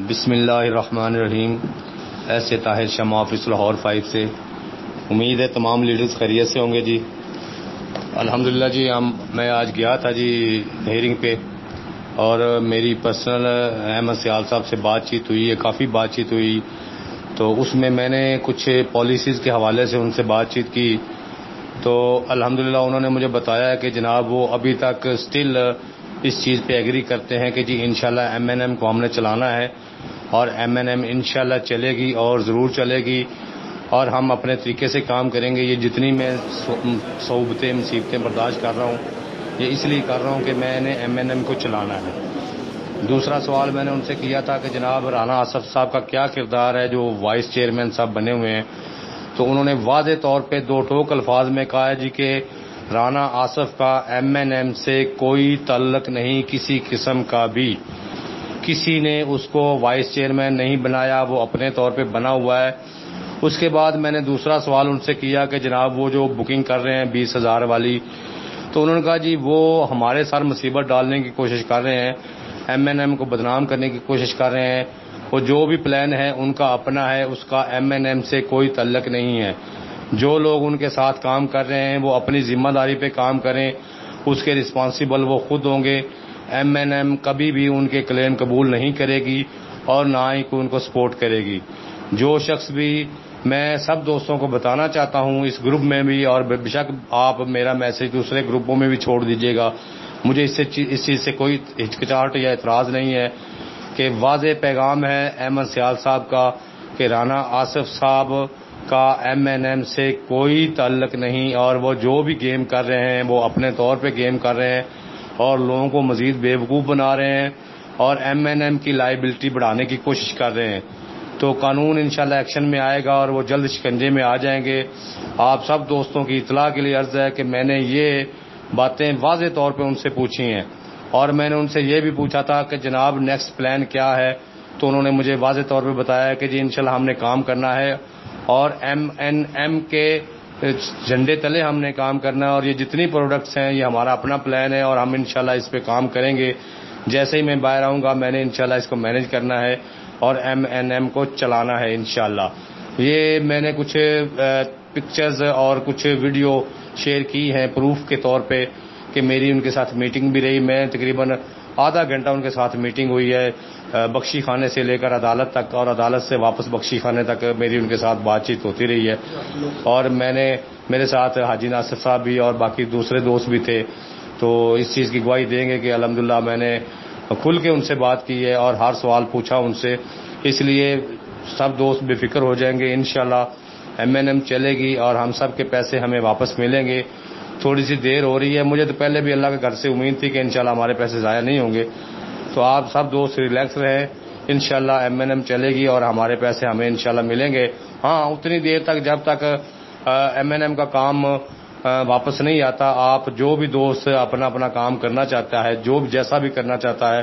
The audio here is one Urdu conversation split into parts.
بسم اللہ الرحمن الرحیم. ایسے طاہر شمع آفس لاہور 5 سے. امید ہے تمام لیڈرز خیریت سے ہوں گے جی. الحمدللہ جی میں آج گیا تھا جی ہیئرنگ پہ، اور میری پرسنل احمد سیال صاحب سے بات چیت ہوئی ہے، کافی بات چیت ہوئی. تو اس میں نے کچھ پالیسیز کے حوالے سے ان سے بات چیت کی. تو الحمدللہ انہوں نے مجھے بتایا کہ جناب وہ ابھی تک سٹل اس چیز پہ ایگری کرتے ہیں کہ جی انشاءاللہ MNM کو ہم نے چلانا ہے، اور MNM انشاءاللہ چلے گی اور ضرور چلے گی، اور ہم اپنے طریقے سے کام کریں گے. یہ جتنی میں صعوبتیں مصیبتیں برداشت کر رہا ہوں، یہ اس لیے کر رہا ہوں کہ میں نے MNM کو چلانا ہے. دوسرا سوال میں نے ان سے کیا تھا کہ جناب رانا آصف صاحب کا کیا کردار ہے جو وائس چیئرمین صاحب بنے ہوئے ہیں. تو انہوں نے واضح طور پہ دو ٹوک الفاظ میں کہا ہے جی کہ رانا آصف کا MNM سے کوئی تعلق نہیں، کسی قسم کا بھی. کسی نے اس کو وائس چیئرمین نہیں بنایا، وہ اپنے طور پہ بنا ہوا ہے. اس کے بعد میں نے دوسرا سوال ان سے کیا کہ جناب وہ جو بکنگ کر رہے ہیں 20,000 والی، تو انہوں نے کہا جی وہ ہمارے سر مصیبت ڈالنے کی کوشش کر رہے ہیں، MNM کو بدنام کرنے کی کوشش کر رہے ہیں. وہ جو بھی پلان ہے ان کا اپنا ہے، اس کا MNM سے کوئی تعلق نہیں ہے. جو لوگ ان کے ساتھ کام کر رہے ہیں وہ اپنی ذمہ داری پہ کام کریں، اس کے رسپانسیبل وہ خود ہوں گے. MNM کبھی بھی ان کے کلیم قبول نہیں کرے گی اور نہ ہی کوئی ان کو سپورٹ کرے گی. جو شخص بھی، میں سب دوستوں کو بتانا چاہتا ہوں اس گروپ میں بھی، اور بے شک آپ میرا میسج دوسرے گروپوں میں بھی چھوڑ دیجیے گا، مجھے اس چیز سے کوئی ہچکچاہٹ یا اعتراض نہیں ہے کہ واضح پیغام ہے احمد سیال صاحب کا کہ رانا آصف صاحب کا MNM سے کوئی تعلق نہیں، اور وہ جو بھی گیم کر رہے ہیں وہ اپنے طور پہ گیم کر رہے ہیں اور لوگوں کو مزید بیوقوف بنا رہے ہیں اور MNM کی لائبلٹی بڑھانے کی کوشش کر رہے ہیں. تو قانون انشاءاللہ ایکشن میں آئے گا اور وہ جلد شکنجے میں آ جائیں گے. آپ سب دوستوں کی اطلاع کے لیے عرض ہے کہ میں نے یہ باتیں واضح طور پہ ان سے پوچھی ہیں، اور میں نے ان سے یہ بھی پوچھا تھا کہ جناب نیکسٹ پلان کیا ہے. تو انہوں نے مجھے واضح طور پہ بتایا کہ جی انشاءاللہ ہم نے کام کرنا ہے اور MNM کے جھنڈے تلے ہم نے کام کرنا ہے، اور یہ جتنی پروڈکٹس ہیں یہ ہمارا اپنا پلان ہے اور ہم انشاءاللہ اس پہ کام کریں گے. جیسے ہی میں باہر آؤں گا میں نے انشاءاللہ اس کو مینیج کرنا ہے اور MNM کو چلانا ہے انشاءاللہ. یہ میں نے کچھ پکچرز اور کچھ ویڈیو شیئر کی ہیں پروف کے طور پہ کہ میری ان کے ساتھ میٹنگ بھی رہی. میں تقریباً آدھا گھنٹہ ان کے ساتھ میٹنگ ہوئی ہے، بخشی خانے سے لے کر عدالت تک، اور عدالت سے واپس بخشی خانے تک میری ان کے ساتھ بات چیت ہوتی رہی ہے. اور میرے ساتھ حاجی ناصر صاحب بھی اور باقی دوسرے دوست بھی تھے، تو اس چیز کی گواہی دیں گے کہ الحمدللہ میں نے کھل کے ان سے بات کی ہے اور ہر سوال پوچھا ان سے. اس لیے سب دوست بے فکر ہو جائیں گے، انشاءاللہ MNM چلے گی اور ہم سب کے پیسے ہمیں واپس ملیں گے. تھوڑی سی دیر ہو رہی ہے، مجھے تو پہلے بھی اللہ کے گھر سے امید تھی کہ انشاءاللہ ہمارے پیسے ضائع نہیں ہوں گے. تو آپ سب دوست ریلیکس رہیں، انشاءاللہ MNM چلے گی اور ہمارے پیسے ہمیں انشاءاللہ ملیں گے. ہاں اتنی دیر تک جب تک MNM کا کام واپس نہیں آتا، آپ جو بھی دوست اپنا اپنا کام کرنا چاہتا ہے، جو جیسا بھی کرنا چاہتا ہے،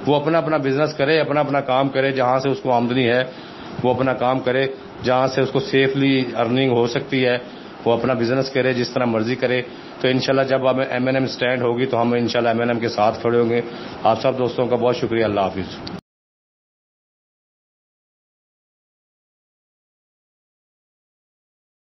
وہ اپنا اپنا بزنس کرے، اپنا اپنا کام کرے. جہاں سے اس کو آمدنی ہے وہ اپنا کام کرے، جہاں سے اس کو سیفلی ارننگ ہو سکتی ہے وہ اپنا بزنس کرے، جس طرح مرضی کرے. تو انشاءاللہ جب ہمیں MNM سٹینڈ ہوگی تو ہم انشاءاللہ MNM کے ساتھ کھڑے ہوں گے. آپ سب دوستوں کا بہت شکریہ. اللہ حافظ.